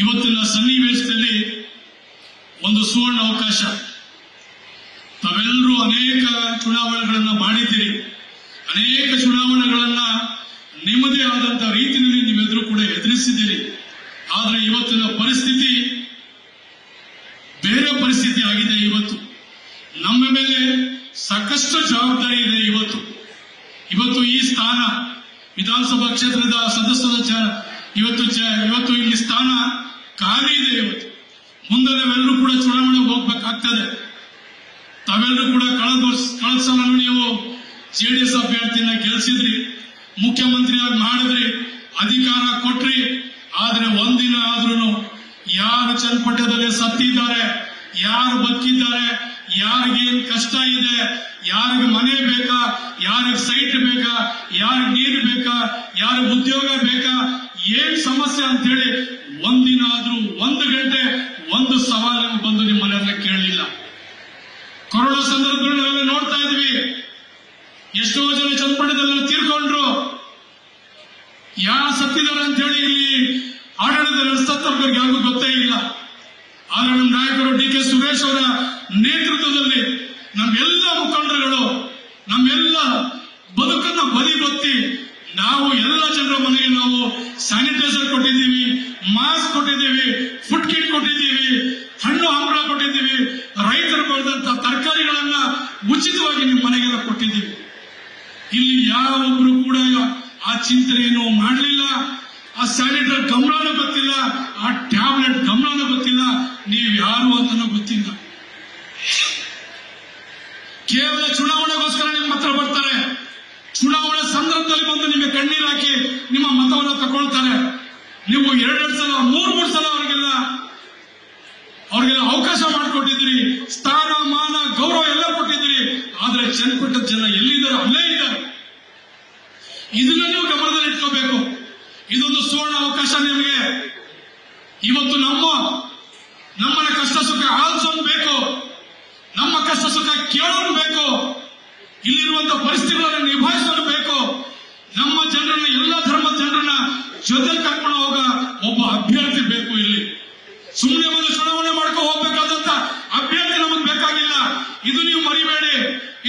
ಇವತ್ತಿನ ಸನ್ನಿವೇಶದಲ್ಲಿ ಒಂದು ಸುವರ್ಣ ಅವಕಾಶ. ತಾವೆಲ್ಲರೂ ಅನೇಕ ಚುನಾವಣೆಗಳನ್ನ ಮಾಡಿದ್ದೀರಿ, ಅನೇಕ ಚುನಾವಣೆಗಳನ್ನ ನಿಮ್ಮದೇ ಆದಂತಹ ರೀತಿಯಲ್ಲಿ ನೀವೆಲ್ಲರೂ ಕೂಡ ಎದುರಿಸಿದ್ದೀರಿ. ಆದರೆ ಇವತ್ತಿನ ಪರಿಸ್ಥಿತಿ ಬೇರೆ ಪರಿಸ್ಥಿತಿ ಆಗಿದೆ. ಇವತ್ತು ನಮ್ಮ ಮೇಲೆ ಸಾಕಷ್ಟು ಜವಾಬ್ದಾರಿ ಇದೆ. ಇವತ್ತು ಈ ಸ್ಥಾನ ವಿಧಾನಸಭಾ ಕ್ಷೇತ್ರದ ಸದಸ್ಯರ ಇವತ್ತು ಇಲ್ಲಿ ಸ್ಥಾನ ಖಾಲಿ ಇದೆ. ಮುಂದೆ ನಾವೆಲ್ಲರೂ ಕೂಡ ಚುನಾವಣೆಗೆ ಹೋಗ್ಬೇಕಾಗ್ತದೆ. ತಾವೆಲ್ಲರೂ ಕೂಡ ಕಳೆದ ಸಲ ನೀವು ಜೆಡಿಎಸ್ ಅಭ್ಯರ್ಥಿನ ಗೆಲ್ಲಿಸಿದ್ರಿ, ಮುಖ್ಯಮಂತ್ರಿಯಾಗಿ ಮಾಡಿದ್ರಿ, ಅಧಿಕಾರ ಕೊಟ್ರಿ. ಆದ್ರೆ ಒಂದಿನ ಆದ್ರೂ ಯಾರು ಚನ್ನಪಟ್ಟಣದಲ್ಲಿ ಸತ್ತಿದ್ದಾರೆ, ಯಾರು ಬದುಕಿದ್ದಾರೆ, ಯಾರಿಗೇನ್ ಕಷ್ಟ ಇದೆ, ಯಾರಿಗೆ ಮನೆ ಬೇಕಾ, ಯಾರಿಗೆ ಸೈಟ್ ಬೇಕಾ, ಯಾರಿಗೆ ನೀರು ಬೇಕಾ, ಯಾರಿಗೆ ಉದ್ಯೋಗ ಬೇಕಾ, ಏನ್ ಸಮಸ್ಯೆ ಅಂತ ಹೇಳಿ ಒಂದಿನ ಆದ್ರೂ 1 ಗಂಟೆ ಒಂದು ಸವಾಲನ್ನು ಬಂದು ನಿಮ್ಮ ಮನೆಯನ್ನ ಕೇಳಲಿಲ್ಲ. ಕೊರೋನಾ ಸಂದರ್ಭದಲ್ಲಿ ನಾವೆಲ್ಲ ನೋಡ್ತಾ ಇದ್ವಿ, ಎಷ್ಟೋ ಜನ ಚನ್ನಪಟ್ಟಣದಲ್ಲಿ ತೀರ್ಕೊಂಡ್ರು. ಯಾರು ಸತ್ತಿದ್ದಾರೆ ಅಂತ ಹೇಳಿ ಇಲ್ಲಿ ಆಡಳಿತ ನಡೆಸತ್ತವ್ರಿಗೆ ಯಾರಿಗೂ ಗೊತ್ತೇ ಇಲ್ಲ. ಆದ್ರೆ ನಮ್ಮ ನಾಯಕರು ಡಿ ಕೆ ಸುರೇಶ್ ಅವರ ನೇತೃತ್ವದಲ್ಲಿ ನಮ್ಮೆಲ್ಲ ಮುಖಂಡರುಗಳು ನಮ್ಮೆಲ್ಲ ಬದುಕನ್ನ ಬದಿಗೊತ್ತಿ ನಾವು ಎಲ್ಲ ಜನರ ಮನೆಗೆ ನಾವು ಸ್ಯಾನಿಟೈಸರ್ ಕೊಟ್ಟಿದ್ದೀವಿ, ಮಾಸ್ಕ್ ಕೊಟ್ಟಿದ್ದೀವಿ, ಫುಡ್ ಕಿಟ್ ಕೊಟ್ಟಿದ್ದೀವಿ, ಹಣ್ಣು ಹಂಪಲ ಕೊಟ್ಟಿದ್ದೀವಿ, ರೈತರು ಬೆಳೆದಂತ ತರಕಾರಿಗಳನ್ನ ಉಚಿತವಾಗಿ ನಿಮ್ಮ ಮನೆಗೆಲ್ಲ ಕೊಟ್ಟಿದ್ದೀವಿ. ಇಲ್ಲಿ ಯಾರೊಬ್ರು ಕೂಡ ಆ ಚಿಂತನೆಯನ್ನು ಮಾಡಲಿಲ್ಲ. ಆ ಸ್ಯಾನಿಟೈಸರ್ ಗಮನನೂ ಗೊತ್ತಿಲ್ಲ, ಆ ಟ್ಯಾಬ್ಲೆಟ್ ಗಮನನೂ ಗೊತ್ತಿಲ್ಲ, ನೀವು ಯಾರು ಅಂತನೂ ಗೊತ್ತಿಲ್ಲ. ಕೇವಲ ಚುನಾವಣೆಗೋಸ್ಕರ ನಿಮ್ಮ ಹತ್ರ ಬರ್ತಾರೆ. ಚುನಾವಣೆ ಸಂದರ್ಭದಲ್ಲಿ ಬಂದು ನಿಮಗೆ ಕಣ್ಣೀರು ಹಾಕಿ ನಿಮ್ಮ ಮತವನ್ನು ತಗೊಳ್ತಾರೆ. ನೀವು 2 ಸಲ 3 ಸಲ ಅವರಿಗೆಲ್ಲ ಅವಕಾಶ ಮಾಡಿಕೊಟ್ಟಿದ್ದೀರಿ, ಸ್ಥಾನ ಮಾನ ಗೌರವ ಎಲ್ಲ ಕೊಟ್ಟಿದ್ದೀರಿ. ಆದ್ರೆ ಚನ್ನಪಟ್ಟಣದ ಜನ ಎಲ್ಲಿದ್ದಾರೆ ಅಲ್ಲೇ ಇದ್ದಾರೆ. ಇದನ್ನ ನೀವು ಗಮನದಲ್ಲಿ ಇಟ್ಕೋಬೇಕು. ಇದೊಂದು ಸುವರ್ಣ ಅವಕಾಶ ನಿಮಗೆ. ಇವತ್ತು ನಮ್ಮನ್ನ ಕಷ್ಟ ಸುಖ ಆಲಿಸೋದು ಬೇಕು, ನಮ್ಮ ಕಷ್ಟ ಸುಖ ಕೇಳೋದು ಬೇಕು, ಇಲ್ಲಿರುವಂತಹ ಪರಿಸ್ಥಿತಿಗಳನ್ನು ನಿಭಾಯಿಸೋದು ಬೇಕು. ನಮ್ಮ ಜನರನ್ನ, ಎಲ್ಲ ಧರ್ಮದ ಜನರನ್ನ ಜೊತೆ ಕರ್ಕೊಂಡು ಹೋಗ ಒಬ್ಬ ಅಭ್ಯರ್ಥಿ ಬೇಕು. ಇಲ್ಲಿ ಸುಮ್ಮನೆ ಒಂದು ಚುನಾವಣೆ ಮಾಡ್ಕೊಂಡು ಹೋಗ್ಬೇಕಾದಂತ ಅಭ್ಯರ್ಥಿ ನಮಗೆ ಬೇಕಾಗಿಲ್ಲ. ಇದು ನೀವು ಮರಿಬೇಡಿ.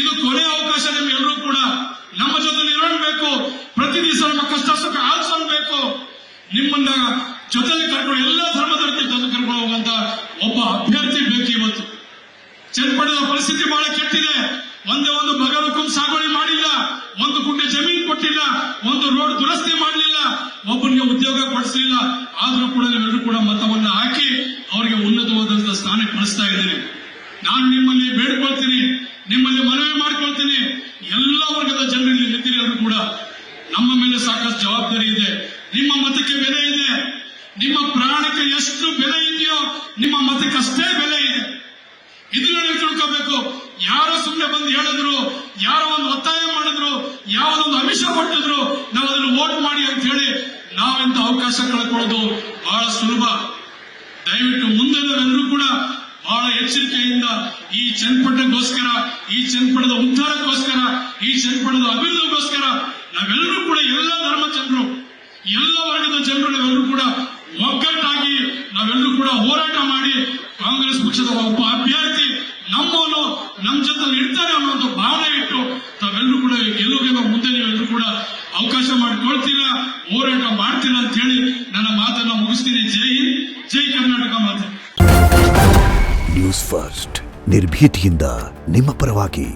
ಇದು ಕೊನೆಯ ಅವಕಾಶ. ನಿಮ್ಗೆಲ್ಲರೂ ಕೂಡ ನಮ್ಮ ಜೊತೆ ಇರಬೇಕು. ಪ್ರತಿ ದಿವಸ ನಮ್ಮ ಕಷ್ಟ ಸುಖ ಆಲಿಸಬೇಕು. ನಿಮ್ಮನ್ನ ಜೊತೆಲಿ ಕರ್ಕೊಂಡು, ಎಲ್ಲ ಧರ್ಮದ ಜೊತೆ ಕರ್ಕೊಂಡು ಹೋಗುವಂತ ಒಬ್ಬ ಅಭ್ಯರ್ಥಿ ಬೇಕು. ಇವತ್ತು ಚನ್ನಪಟ್ಟಣದ ಪರಿಸ್ಥಿತಿ ಬಹಳ ಕೆಟ್ಟಿದೆ. ಒಂದೇ ಒಂದು ಬಗಲುಕುಂ ಸಾಗುವಳಿ ಮಾಡಿಲ್ಲ, ಒಂದು ಗುಂಟೆ ಜಮೀನು ಕೊಟ್ಟಿಲ್ಲ, ಒಂದು ರೋಡ್ ದುರಸ್ತಿ ಮಾಡಲಿಲ್ಲ, ಒಬ್ಬನಿಗೆ ಉದ್ಯೋಗ ಪಡಿಸಲಿಲ್ಲ. ಆದ್ರೂ ಕೂಡ ನೀವೆಲ್ಲರೂ ಕೂಡ ಮತವನ್ನ ಹಾಕಿ ಅವರಿಗೆ ಉನ್ನತವಾದಂತಹ ಸ್ಥಾನಕ್ಕೆ ಕಳಿಸ್ತಾ ಇದ್ದೀರಿ. ನಾನು ನಿಮ್ಮಲ್ಲಿ ಬೇಡ್ಕೊಳ್ತೀನಿ, ನಿಮ್ಮಲ್ಲಿ ಮನವಿ ಮಾಡ್ಕೊಳ್ತೀನಿ. ಎಲ್ಲ ವರ್ಗದ ಜನರಲ್ಲಿ ನಿಂತಿರಿ. ಎಲ್ಲರೂ ಕೂಡ ನಮ್ಮ ಮೇಲೆ ಸಾಕಷ್ಟು ಜವಾಬ್ದಾರಿ ಇದೆ. ನಿಮ್ಮ ಮತಕ್ಕೆ ಬೆಲೆ ಇದೆ. ನಿಮ್ಮ ಪ್ರಾಣಕ್ಕೆ ಎಷ್ಟು ಬೆಲೆ ಇದೆಯೋ ನಿಮ್ಮ ಮತಕ್ಕೆ ಅಷ್ಟೇ ಬೆಲೆ ಇದೆ. ಇದನ್ನ ನೀವು ತಿಳ್ಕೋಬೇಕು. ಯಾರೋ ಸುಮ್ಮನೆ ಬಂದು ಹೇಳಿದ್ರು, ಯಾರೋ ಒಂದು ಒತ್ತಾಯ ಮಾಡಿದ್ರು, ಯಾವುದೊಂದು ಆಮಿಷ ಕೊಟ್ಟಿದ್ರು, ನಾವು ಅದನ್ನು ವೋಟ್ ಮಾಡಿ ಅಂತ ಹೇಳಿ ನಾವೆಂತ ಅವಕಾಶ ಕಳ್ಕೊಳ್ಳೋದು ಬಹಳ ಸುಲಭ. ದಯವಿಟ್ಟು ಮುಂದೆ ನಾವೆಲ್ಲರೂ ಕೂಡ ಬಹಳ ಎಚ್ಚರಿಕೆಯಿಂದ ಈ ಚನ್ನಪಟ್ಟಣಕ್ಕೋಸ್ಕರ, ಈ ಚನ್ನಪಟ್ಟಣದ ಉದ್ಧಾರಕ್ಕೋಸ್ಕರ, ಈ ಚನ್ನಪಟ್ಟಣದ ಅಭಿವೃದ್ಧಿಗೋಸ್ಕರ ನಾವೆಲ್ಲರೂ ಕೂಡ, ಎಲ್ಲ ಧರ್ಮ ಜನರು, ಎಲ್ಲ ವರ್ಗದ ಜನರು ನಾವೆಲ್ಲರೂ ಕೂಡ ಒಗ್ಗಟ್ಟಾಗಿ ನಾವೆಲ್ಲರೂ ಕೂಡ ಹೋರಾಟ ಮಾಡಿ ಕಾಂಗ್ರೆಸ್ ಪಕ್ಷದ ಒಬ್ಬ ಅಭ್ಯರ್ಥಿ ನಮ್ಮವನು ನಮ್ಮ ಜೊತೆ ಇರ್ತಾನೆ ಅನ್ನೋ ಒಂದು ಭಾವನೆ ಇಟ್ಟು ತಾವೆಲ್ಲರೂ ಕೂಡ ಗೆಲುವಿನ ಮುಂದೆ ನೀವೆಲ್ಲರೂ ಕೂಡ ಅವಕಾಶ ಮಾಡಿಕೊಳ್ತೀರಾ, ಹೋರಾಟ ಮಾಡ್ತೀರಾ ಅಂತ ಹೇಳಿ ನನ್ನ ಮಾತನ್ನ ಮುಗಿಸ್ತೀನಿ. ಜೈ ಹಿಂದ್, ಜೈ ಕರ್ನಾಟಕ. ಮಾತು ನ್ಯೂಸ್ ಫಸ್ಟ್, ನಿರ್ಭೀತಿಯಿಂದ ನಿಮ್ಮ ಪರವಾಗಿ.